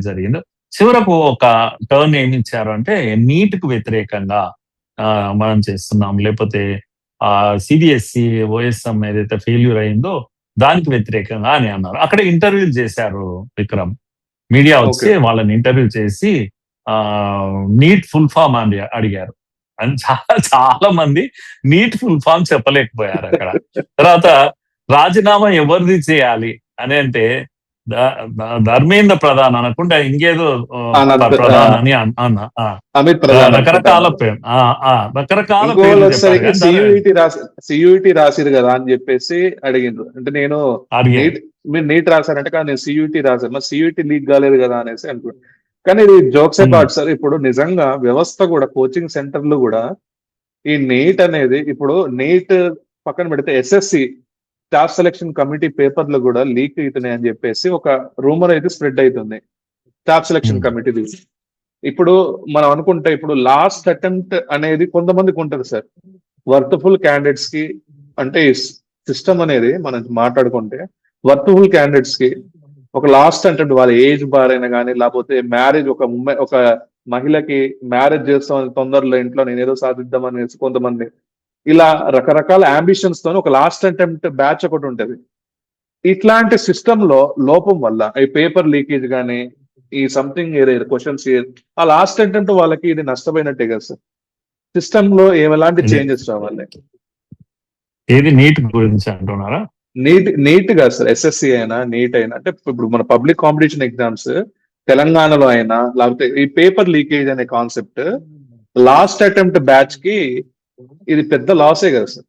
జరిగిందో చివరకు ఒక టర్న్ ఏమి ఇచ్చారు అంటే నీట్ కు వ్యతిరేకంగా మనం చేస్తున్నాం, లేకపోతే సిబిఎస్ఈ ఓఎస్ఎం ఏదైతే ఫెయిల్యూర్ అయిందో దానికి వ్యతిరేకంగా అని అన్నారు. అక్కడ ఇంటర్వ్యూలు చేశారు విక్రమ్. మీడియా వచ్చి వాళ్ళని ఇంటర్వ్యూ చేసి నీట్ ఫుల్ ఫామ్ అని అడిగారు. అని చాలా మంది నీట్ ఫుల్ ఫామ్ చెప్పలేకపోయారు అక్కడ. తర్వాత రాజీనామా ఎవరిది చేయాలి అని అంటే ధర్మేంద్ర ప్రధాన్ అనకుండా ఇంకేదో ప్రధాన్ అని రకరకాల సియూటీ రాసిరు కదా అని చెప్పేసి అడిగిండ్రు. అంటే నేను మీరు నీట్ రాశారంటే కానీ నేను సియూటీ రాశాను, మరి సియూటీ లీక్ కాలేదు కదా అనేసి అనుకున్నాను. కానీ ఇది జోక్స్ అపార్ట్ సార్, ఇప్పుడు నిజంగా వ్యవస్థ కూడా కోచింగ్ సెంటర్లు కూడా ఈ నీట్ అనేది ఇప్పుడు నీట్ పక్కన పెడితే ఎస్ఎస్సి స్టాఫ్ సెలక్షన్ కమిటీ పేపర్లు కూడా లీక్ అవుతున్నాయి అని చెప్పేసి ఒక రూమర్ అయితే స్ప్రెడ్ అవుతుంది స్టాఫ్ సెలక్షన్ కమిటీది. ఇప్పుడు మనం అనుకుంటే ఇప్పుడు లాస్ట్ అటెంప్ట్ అనేది కొంతమందికి ఉంటుంది సార్, వర్త్ఫుల్ క్యాండిడేట్స్ కి. అంటే సిస్టమ్ అనేది మనం మాట్లాడుకుంటే వర్త్ఫుల్ క్యాండిడేట్స్ కి ఒక లాస్ట్ అటెంప్ట్, వాళ్ళ ఏజ్ బార్ అయినా కానీ, లేకపోతే మ్యారేజ్, ఒక మహిళకి మ్యారేజ్ చేస్తామని తొందరలో ఇంట్లో నేను ఏదో సాధిద్దామనేసి కొంతమంది ఇలా రకరకాల అంబిషన్స్ తో ఒక లాస్ట్ అటెంప్ట్ బ్యాచ్ ఒకటి ఉంటది. ఇట్లాంటి సిస్టమ్ లో లోపం వల్ల ఈ పేపర్ లీకేజ్ కానీ ఈ సంథింగ్ ఏదైతే క్వశ్చన్స్ ఆ లాస్ట్ అటెంప్ట్ వాళ్ళకి ఇది నష్టపోయినట్టే కదా సార్. సిస్టమ్ లో ఎలాంటి చేంజెస్ రావాలి? ఏది నీట్ గురించి అంటున్నారా? నీట్ గా సార్, ఎస్ఎస్సి అయినా నీట్ అయినా, అంటే ఇప్పుడు మన పబ్లిక్ కాంపిటీషన్ ఎగ్జామ్స్ తెలంగాణలో అయినా, లేకపోతే ఈ పేపర్ లీకేజ్ అనే కాన్సెప్ట్ లాస్ట్ అటెంప్ట్ బ్యాచ్ కి ఇది పెద్ద లాసే కదా సార్.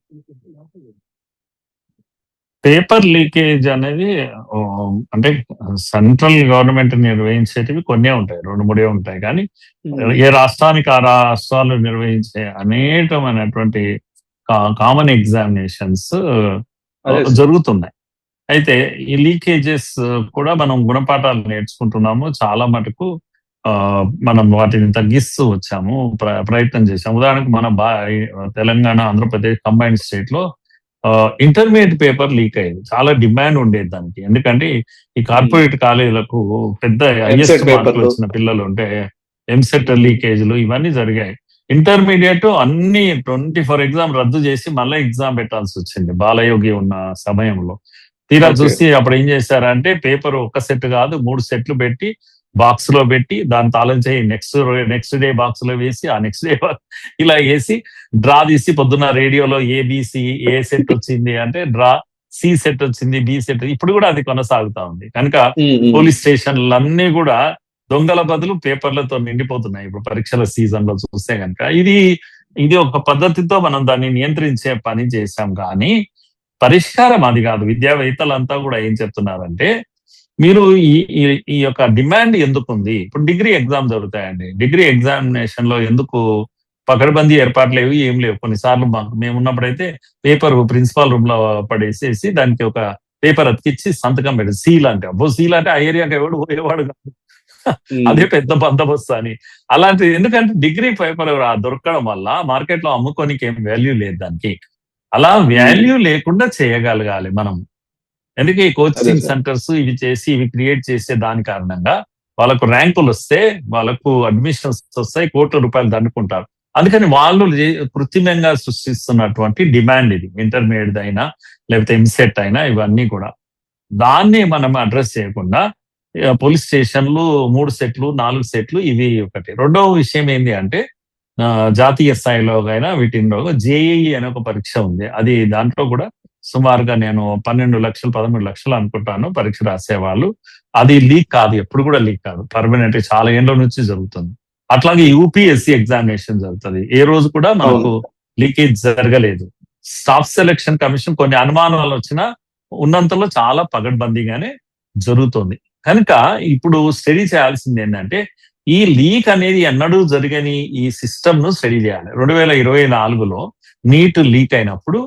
పేపర్ లీకేజ్ అనేది అంటే సెంట్రల్ గవర్నమెంట్ నిర్వహించేటివి కొన్నే ఉంటాయి, 2-3 ఉంటాయి. కానీ ఏ రాష్ట్రానికి ఆ రాష్ట్రాలు నిర్వహించే అనేకమైనటువంటి కామన్ ఎగ్జామినేషన్స్ జరుగుతున్నాయి. అయితే ఈ లీకేజెస్ కూడా మనం గుణపాఠాలు నేర్చుకుంటున్నాము. చాలా మటుకు మనం వాటిని తగ్గిస్తూ వచ్చాము, ప్రయత్నం చేశాము. ఉదాహరణకు మన తెలంగాణ, ఆంధ్రప్రదేశ్ కంబైన్డ్ స్టేట్ లో ఇంటర్మీడియట్ పేపర్ లీక్ అయ్యేది. చాలా డిమాండ్ ఉండేది దానికి. ఎందుకంటే ఈ కార్పొరేట్ కాలేజీలకు పెద్ద హైయెస్ట్ మార్కులు వచ్చిన పిల్లలు ఉంటే ఎంసెట్ లీకేజ్లు ఇవన్నీ జరిగాయి. ఇంటర్మీడియట్ అన్ని 24 ఎగ్జామ్ రద్దు చేసి మళ్ళీ ఎగ్జామ్ పెట్టాల్సి వచ్చింది బాలయోగి ఉన్న సమయంలో. తీరా చూసి అప్పుడు ఏం చేశారంటే పేపర్ ఒక సెట్ కాదు 3 సెట్లు పెట్టి బాక్స్ లో పెట్టి దాని తాళం చేయి నెక్స్ట్ డే బాక్స్ లో వేసి ఆ నెక్స్ట్ డే ఇలా వేసి డ్రా తీసి పొద్దున్న రేడియోలో ఏబిసి ఏ సెట్ వచ్చింది అంటే డ్రా సి సెట్ వచ్చింది, బి సెట్. ఇప్పుడు కూడా అది కొనసాగుతా ఉంది. కనుక పోలీస్ స్టేషన్లన్నీ కూడా దొంగల బదులు పేపర్లతో నిండిపోతున్నాయి ఇప్పుడు పరీక్షల సీజన్ లో చూస్తే కనుక. ఇది ఒక పద్ధతితో మనం దాన్ని నియంత్రించే పని చేశాం. కానీ పరిష్కారం అది కాదు. విద్యావేత్తలంతా కూడా ఏం చెప్తున్నారంటే మీరు ఈ యొక్క డిమాండ్ ఎందుకుంది? ఇప్పుడు డిగ్రీ ఎగ్జామ్ జరుగుతాయండి, డిగ్రీ ఎగ్జామినేషన్ లో ఎందుకు పకడ్బందీ ఏర్పాట్లు లేవు, ఏం లేవు. కొన్నిసార్లు మేము ఉన్నప్పుడైతే పేపర్ ప్రిన్సిపాల్ రూమ్ లో పడేసేసి దానికి ఒక పేపర్ అతికిచ్చి సంతకం పెట్టి సీల్ అంటే, అబ్బో సీల్ అంటే ఆ ఏరియాకి ఎవడు పోయేవాడు కాదు, అదే పెద్ద బందోబస్తు అని. అలాంటిది ఎందుకంటే డిగ్రీ పేపర్ దొరకడం వల్ల మార్కెట్ లో అమ్ముకోనికి ఏం వాల్యూ లేదు దానికి. అలా వాల్యూ లేకుండా చేయగలగాలి మనం. ఎందుకంటే ఈ కోచింగ్ సెంటర్స్ ఇవి క్రియేట్ చేసే దాని కారణంగా వాళ్ళకు ర్యాంకులు వస్తే, వాళ్ళకు అడ్మిషన్స్ వస్తాయి, కోట్ల రూపాయలు దండుకుంటారు. అందుకని వాళ్ళు కృత్రిమంగా సృష్టిస్తున్నటువంటి డిమాండ్ ఇది. ఇంటర్మీడియట్ అయినా లేకపోతే ఎంసెట్ అయినా ఇవన్నీ కూడా. దాన్ని మనం అడ్రస్ చేయకుండా పోలీస్ స్టేషన్లు 3 సెట్లు 4 సెట్లు ఇవి ఒకటి. రెండవ విషయం ఏంటి అంటే జాతీయ స్థాయిలో అయినా వీటిలో జేఈఈ అనే ఒక పరీక్ష ఉంది. అది దాంట్లో కూడా సుమారుగా నేను 12 లక్షలు 13 లక్షలు అనుకుంటాను పరీక్ష రాసేవాళ్ళు. అది లీక్ కాదు, ఎప్పుడు కూడా లీక్ కాదు, పర్మనెంట్ చాలా ఏళ్ళ నుంచి జరుగుతుంది. అట్లాగే యూపీఎస్సీ ఎగ్జామినేషన్ జరుగుతుంది, ఏ రోజు కూడా మనకు లీకేజ్ జరగలేదు. స్టాఫ్ సెలక్షన్ కమిషన్ కొన్ని అనుమానాలు వచ్చినా ఉన్నంతలో చాలా పగడ్బందీగానే జరుగుతుంది. కనుక ఇప్పుడు స్టడీ చేయాల్సింది ఏంటంటే ఈ లీక్ అనేది ఎన్నడూ జరగని ఈ సిస్టమ్ ను స్టడీ చేయాలి. 2024లో నీట్ లీక్ అయినప్పుడు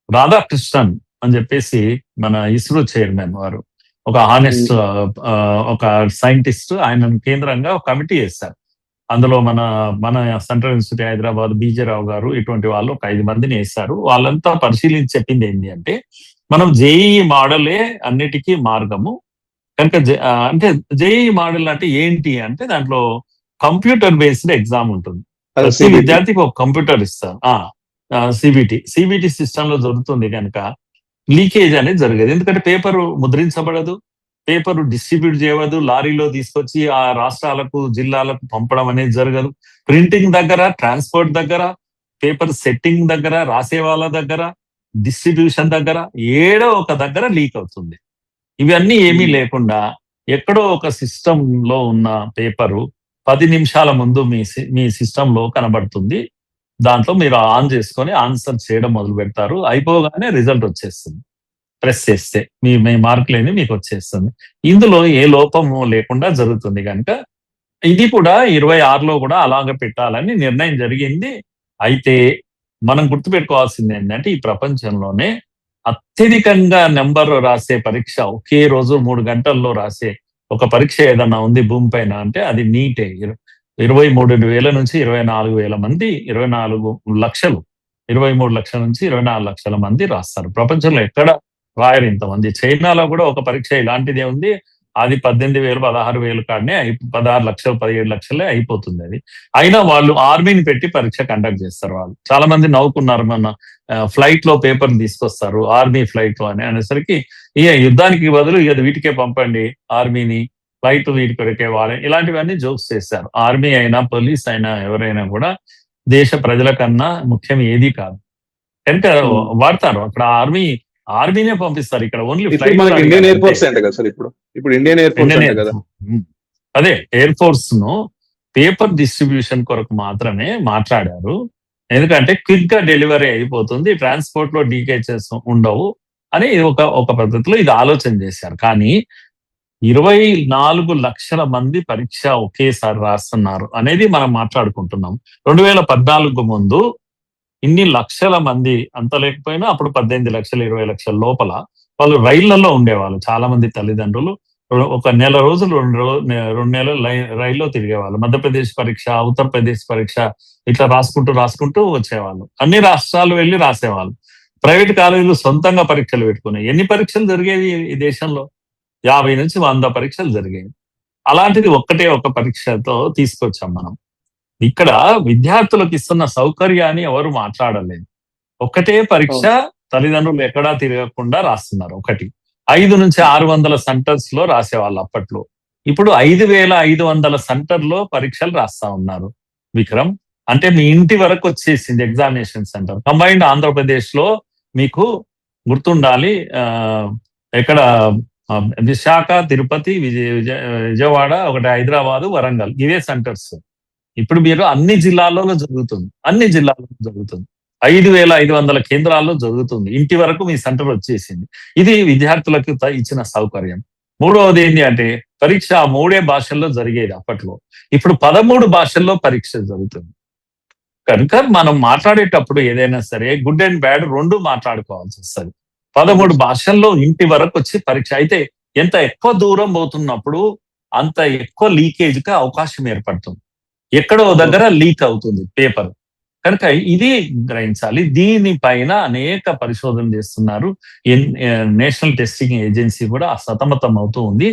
రాధాకృష్ణన్ అని చెప్పేసి మన ఇస్రో చైర్మన్ వారు, ఒక హానెస్ట్ ఒక సైంటిస్ట్, ఆయన కేంద్రంగా ఒక కమిటీ వేస్తారు. అందులో మన సెంట్రల్ ఇన్స్టిట్యూట్ హైదరాబాద్ బీజేరావు గారు ఇటువంటి వాళ్ళు ఒక 5 మందిని వేస్తారు. వాళ్ళంతా పరిశీలించి చెప్పింది ఏంటి అంటే మనం జేఈఈ మోడలే అన్నిటికీ మార్గము, కనుక అంటే జేఈ మోడల్ అంటే ఏంటి అంటే దాంట్లో కంప్యూటర్ బేస్డ్ ఎగ్జామ్ ఉంటుంది. ప్రతి విద్యార్థికి ఒక కంప్యూటర్ ఇస్తారు. సిబిటి సిస్టమ్ లో జరుగుతుంది కనుక లీకేజ్ అనేది జరగదు. ఎందుకంటే పేపర్ ముద్రించబడదు, పేపర్ డిస్ట్రిబ్యూట్ చేయవద్దు, లారీలో తీసుకొచ్చి ఆ రాష్ట్రాలకు జిల్లాలకు పంపడం అనేది జరగదు. ప్రింటింగ్ దగ్గర, ట్రాన్స్పోర్ట్ దగ్గర, పేపర్ సెట్టింగ్ దగ్గర, రాసే వాళ్ళ దగ్గర, డిస్ట్రిబ్యూషన్ దగ్గర ఏడో ఒక దగ్గర లీక్ అవుతుంది. ఇవన్నీ ఏమీ లేకుండా ఎక్కడో ఒక సిస్టమ్ లో ఉన్న పేపరు 10 నిమిషాల ముందు మీ సిస్టమ్ లో కనబడుతుంది. దాంట్లో మీరు ఆన్ చేసుకొని ఆన్సర్ చేయడం మొదలు పెడతారు. అయిపోగానే రిజల్ట్ వచ్చేస్తుంది. ప్రెస్ చేస్తే మీ మార్కులేని మీకు వచ్చేస్తుంది. ఇందులో ఏ లోపము లేకుండా జరుగుతుంది కనుక ఇది కూడా 26లో కూడా అలాగే పెట్టాలని నిర్ణయం జరిగింది. అయితే మనం గుర్తుపెట్టుకోవాల్సింది ఏంటంటే ఈ ప్రపంచంలోనే అత్యధికంగా నెంబర్ రాసే పరీక్ష ఒకే రోజు 3 గంటల్లో రాసే ఒక పరీక్ష ఏదన్నా ఉంది భూమి పైన అంటే అది నీటే. 23,000 నుంచి 24,000 మంది, 24 లక్షలు, 23 లక్షల నుంచి 24 లక్షల మంది రాస్తారు. ప్రపంచంలో ఎక్కడ రాయరు ఇంతమంది. చైనాలో కూడా ఒక పరీక్ష ఇలాంటిదే ఉంది. అది 18,000, 16,000 కాడనే 16 లక్షలు, 17 లక్షలే అయిపోతుంది అది. అయినా వాళ్ళు ఆర్మీని పెట్టి పరీక్ష కండక్ట్ చేస్తారు. వాళ్ళు చాలా మంది నవ్వుకున్నారు, మన ఫ్లైట్ లో పేపర్ తీసుకొస్తారు ఆర్మీ ఫ్లైట్ లో అని అనేసరికి యుద్ధానికి బదులు వీటికే పంపండి ఆర్మీని, ఫ్లైట్ వీటి కొరకే వాళ్ళని, ఇలాంటివన్నీ జోక్స్ చేస్తారు. ఆర్మీ అయినా పోలీస్ అయినా ఎవరైనా కూడా దేశ ప్రజల కన్నా ముఖ్యం ఏది కాదు కనుక వాడతారు. అక్కడ ఆర్మీనే పంపిస్తారు. ఇక్కడ ఓన్లీ ఇండియన్ ఎయిర్ ఫోర్స్ అంట కదా సార్, ఇప్పుడు ఇండియన్ ఎయిర్ ఫోర్స్ కదా. అదే ఎయిర్ ఫోర్స్ ను పేపర్ డిస్ట్రిబ్యూషన్ కొరకు మాత్రమే మాట్లాడారు. ఎందుకంటే క్విక్ గా డెలివరీ అయిపోతుంది, ట్రాన్స్పోర్ట్ లో డీకేచెస్ ఉండవు అని ఒక పద్ధతిలో ఇది ఆలోచన చేశారు. కానీ 24 లక్షల మంది పరీక్ష ఒకేసారి రాస్తున్నారు అనేది మనం మాట్లాడుకుంటున్నాం. 2014 ముందు ఇన్ని లక్షల మంది అంత లేకపోయినా అప్పుడు 18 లక్షలు, 20 లక్షల లోపల వాళ్ళు రైళ్లలో ఉండేవాళ్ళు. చాలా మంది తల్లిదండ్రులు ఒక నెల రోజులు 2 నెలలు రైల్లో తిరిగేవాళ్ళు. మధ్యప్రదేశ్ పరీక్ష, ఉత్తరప్రదేశ్ పరీక్ష ఇట్లా రాసుకుంటూ వచ్చేవాళ్ళు. అన్ని రాష్ట్రాలు వెళ్ళి రాసేవాళ్ళు. ప్రైవేట్ కాలేజీలు సొంతంగా పరీక్షలు పెట్టుకున్నాయి. ఎన్ని పరీక్షలు జరిగేవి ఈ దేశంలో? 50 నుంచి 100 పరీక్షలు జరిగాయి. అలాంటిది ఒక పరీక్షతో తీసుకొచ్చాం మనం. ఇక్కడ విద్యార్థులకు ఇస్తున్న సౌకర్యాన్ని ఎవరు మాట్లాడలేదు. ఒకటే పరీక్ష తల్లిదండ్రులు ఎక్కడా తిరగకుండా రాస్తున్నారు. 5 నుంచి 600 సెంటర్స్ లో రాసేవాళ్ళు అప్పట్లో. ఇప్పుడు 5,500 సెంటర్లో పరీక్షలు రాస్తా ఉన్నారు విక్రమ్. అంటే మీ ఇంటి వరకు వచ్చేసింది ఎగ్జామినేషన్ సెంటర్. కంబైన్డ్ ఆంధ్రప్రదేశ్ లో మీకు గుర్తుండాలి, ఎక్కడ విశాఖ, తిరుపతి, విజయవాడ, ఒకటి హైదరాబాదు, వరంగల్, ఇవే సెంటర్స్. ఇప్పుడు మీరు అన్ని జిల్లాల్లో జరుగుతుంది. 5,500 కేంద్రాల్లో జరుగుతుంది. ఇంటి వరకు మీ సెంటర్ వచ్చేసింది. ఇది విద్యార్థులకు ఇచ్చిన సౌకర్యం. మూడవది ఏంటి అంటే పరీక్ష 3 భాషల్లో జరిగేది అప్పట్లో. ఇప్పుడు 13 భాషల్లో పరీక్ష జరుగుతుంది. కనుక మనం మాట్లాడేటప్పుడు ఏదైనా సరే గుడ్ అండ్ బ్యాడ్ 2 మాట్లాడుకోవాల్సి వస్తుంది. 13 భాషల్లో ఇంటి వరకు వచ్చి పరీక్ష అయితే ఎంత ఎక్కువ దూరం పోతున్నప్పుడు అంత ఎక్కువ లీకేజ్ కి అవకాశం ఏర్పడుతుంది. ఎక్కడో దగ్గర లీక్ అవుతుంది పేపర్. కనుక ఇది గ్రహించాలి. దీనిపైన అనేక పరిశోధనలు చేస్తున్నారు. నేషనల్ టెస్టింగ్ ఏజెన్సీ కూడా సతమతం అవుతూ ఉంది.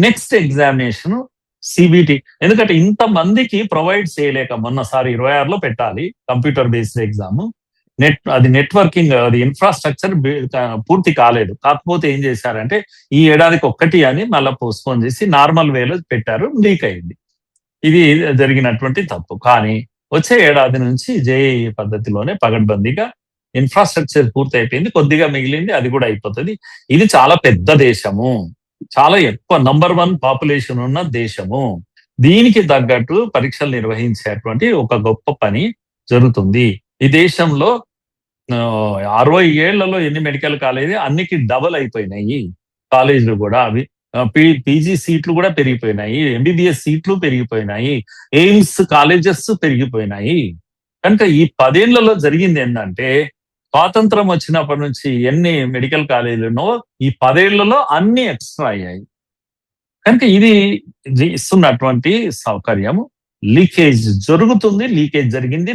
నెక్స్ట్ ఎగ్జామినేషన్ సిబిటి, ఎందుకంటే ఇంత మందికి ప్రొవైడ్ చేయలేక మొన్నసారి 26లో పెట్టాలి కంప్యూటర్ బేస్డ్ ఎగ్జామ్. అది నెట్వర్కింగ్, అది ఇన్ఫ్రాస్ట్రక్చర్ పూర్తి కాలేదు. కాకపోతే ఏం చేశారంటే ఈ ఏడాదికి 1 అని మళ్ళీ పోస్ట్పోన్ చేసి నార్మల్ వేలో పెట్టారు, లీక్ అయింది. ఇది జరిగినటువంటి తప్పు. కానీ వచ్చే ఏడాది నుంచి జేఈ పద్ధతిలోనే పగడ్బందీగా ఇన్ఫ్రాస్ట్రక్చర్ పూర్తి అయిపోయింది, కొద్దిగా మిగిలింది, అది కూడా అయిపోతుంది. ఇది చాలా పెద్ద దేశము, చాలా ఎక్కువ నంబర్ 1 పాపులేషన్ ఉన్న దేశము. దీనికి తగ్గట్టు పరీక్షలు నిర్వహించేటువంటి ఒక గొప్ప పని జరుగుతుంది. ఈ దేశంలో 60 ఏళ్లలో ఎన్ని మెడికల్ కాలేజీ అన్నికి డబల్ అయిపోయినాయి కాలేజీలు కూడా. అవి పీజీ సీట్లు కూడా పెరిగిపోయినాయి, ఎంబీబీఎస్ సీట్లు పెరిగిపోయినాయి, ఎయిమ్స్ కాలేజెస్ పెరిగిపోయినాయి. కనుక ఈ 10 ఏళ్లలో జరిగింది ఏంటంటే స్వాతంత్రం వచ్చినప్పటి నుంచి ఎన్ని మెడికల్ కాలేజీలునో ఈ 10 ఏళ్లలో అన్ని ఎక్స్ట్రా అయ్యాయి. కనుక ఇది ఇస్తున్నటువంటి సౌకర్యము. లీకేజ్ జరుగుతుంది, లీకేజ్ జరిగింది,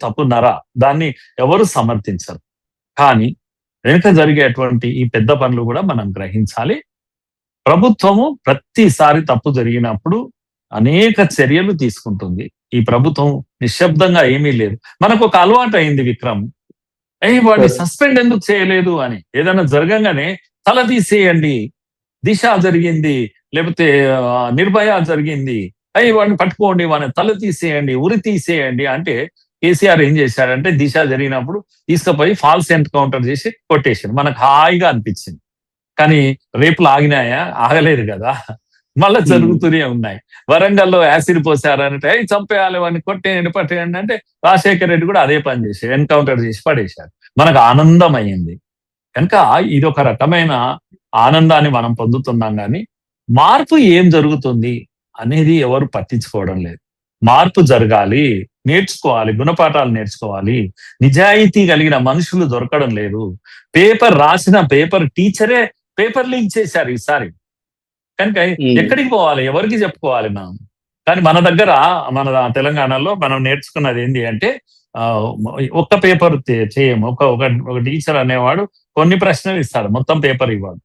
తప్పున్నర, దాన్ని ఎవరు సమర్థించరు. కానీ వెనుక జరిగేటువంటి ఈ పెద్ద పనులు కూడా మనం గ్రహించాలి. ప్రభుత్వము ప్రతిసారి తప్పు జరిగినప్పుడు అనేక చర్యలు తీసుకుంటుంది. ఈ ప్రభుత్వం నిశ్శబ్దంగా ఏమీ లేదు. మనకు ఒక అలవాటు అయింది విక్రమ్, వాడిని సరే. సస్పెండ్ ఎందుకు చేయలేదు అని. ఏదైనా జరగంగానే తల తీసేయండి, దిశ జరిగింది, లేకపోతే నిర్భయ జరిగింది, వాడిని పట్టుకోండి, వాడిని తల తీసేయండి, ఉరి తీసేయండి అంటే కేసీఆర్ ఏం చేశాడంటే దిశ జరిగినప్పుడు తీసుకుపోయి ఫాల్స్ ఎన్కౌంటర్ చేసి కొట్టేసాడు. మనకు హాయిగా అనిపించింది. కానీ రేపులు ఆగినాయా? ఆగలేదు కదా, మళ్ళా జరుగుతూనే ఉన్నాయి. వరంగల్లో యాసిడ్ పోసారంటే చంపేయాలి, వాడిని కొట్టేయండి, పట్టేయండి అంటే రాజశేఖర రెడ్డి కూడా అదే పని చేశాడు, ఎన్కౌంటర్ చేసి పడేశారు. మనకు ఆనందం అయ్యింది. కనుక ఇది ఒక రకమైన ఆనందాన్ని మనం పొందుతున్నాం. కానీ మార్పు ఏం జరుగుతుంది అనేది ఎవరు పట్టించుకోవడం లేదు. మార్పు జరగాలి, నేర్చుకోవాలి, గుణపాఠాలు నేర్చుకోవాలి. నిజాయితీ కలిగిన మనుషులు దొరకడం లేదు. పేపర్ రాసిన పేపర్ టీచరే పేపర్ లీక్ చేశారు ఈసారి. కనుక ఎక్కడికి పోవాలి, ఎవరికి చెప్పుకోవాలి మనం? కానీ మన దగ్గర, మన తెలంగాణలో మనం నేర్చుకున్నది ఏంటి అంటే ఒక్క పేపర్ చేయము. ఒక టీచర్ అనేవాడు కొన్ని ప్రశ్నలు ఇస్తాడు, మొత్తం పేపర్ ఇవ్వడు.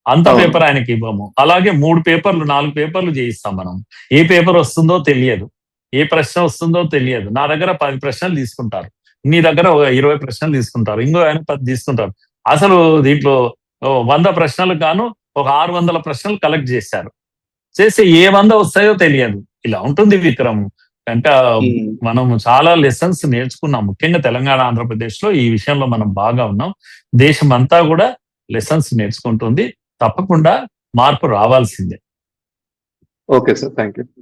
అంత పేపర్ ఆయనకి ఇవ్వము. అలాగే 3 పేపర్లు 4 పేపర్లు చేయిస్తాం మనం. ఏ పేపర్ వస్తుందో తెలియదు, ఏ ప్రశ్న వస్తుందో తెలియదు. నా దగ్గర 10 ప్రశ్నలు తీసుకుంటారు, నీ దగ్గర 20 ప్రశ్నలు తీసుకుంటారు, ఇంకో ఆయన 10 తీసుకుంటారు. అసలు దీంట్లో 100 ప్రశ్నలకు గాను ఒక 600 ప్రశ్నలు కలెక్ట్ చేశారు. చేసి ఏ 100 వస్తాయో తెలియదు. ఇలా ఉంటుంది విక్రమ్. కనుక మనం చాలా లెసన్స్ నేర్చుకున్నాం. ముఖ్యంగా తెలంగాణ, ఆంధ్రప్రదేశ్ లో ఈ విషయంలో మనం బాగా ఉన్నాం. దేశం అంతా కూడా లెసన్స్ నేర్చుకుంటుంది. తప్పకుండా మార్పు రావాల్సిందే. Okay sir, thank you.